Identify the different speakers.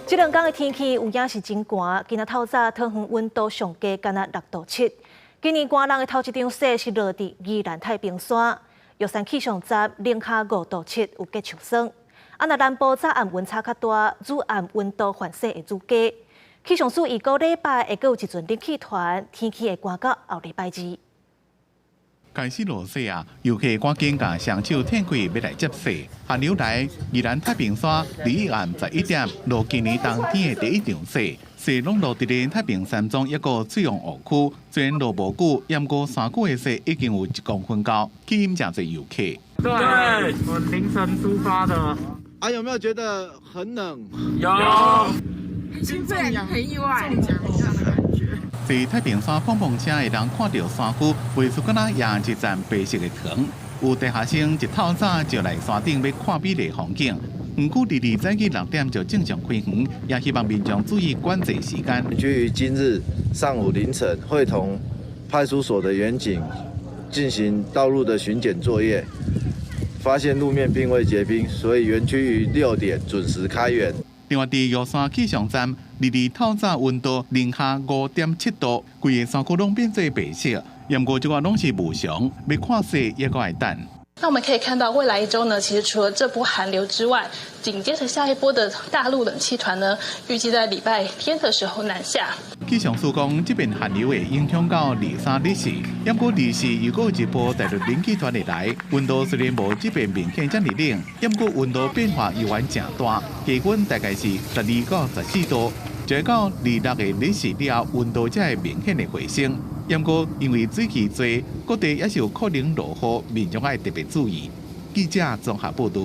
Speaker 1: 这两天的天气有影是真寒，今仔透早桃园温度上低，敢若6度7。今年寒人的头一场雪是落伫宜兰太平山，玉山气象站零下5度7，有结树霜。若南部早暗温差较大，午暗温度反射会愈低。气象署预估礼拜会阁有一阵冷气团，天气会寒到后礼拜2。
Speaker 2: 开始落雪啊，游客赶紧甲双手摊开要来接雪。下流来，宜兰太平山2暗11点落今年冬天的第一场雪，雪拢落伫咧太平山庄一个水用湖区。虽然落无久，淹过3区的雪已经有1公分高，吸引真侪游客。
Speaker 3: 对，我凌晨出发的。
Speaker 4: 啊，有没有觉得很冷？
Speaker 3: 有，
Speaker 5: 很兴奋，很意外，中奖一样的感觉。
Speaker 2: 在太平山碰碰车的人看到山区围出敢若夜一站白色的糖，有地下生一透早就来山顶要看美丽风景。园区第2早起6点就正常开园，也希望民众注意管制时间。
Speaker 4: 基于今日上午凌晨会同派出所的员警进行道路的巡检作业，发现路面并未结冰，所以园区于6点准时开园。
Speaker 2: 另外，伫玉山气象站，2透早温度零下5.7度，规个山区拢变做白色。不过，这个拢是无常，要看雪也搁爱等。
Speaker 6: 那我们可以看到，未来1周呢，其实除了这波寒流之外，紧接着下一波的大陆冷气团呢，预计在礼拜天的时候南下。
Speaker 2: 气象署讲，这边寒流会影响到23日时，不过24如果有一波大陆冷气团会来，温度虽然无这边明显这么冷，不过温度变化依然真大，气温大概是12到14度。直到26个日时了，温度才会明显的回升。不过因为水汽多，各地也是有可能落雨，民众要特别注意。记者综合报道。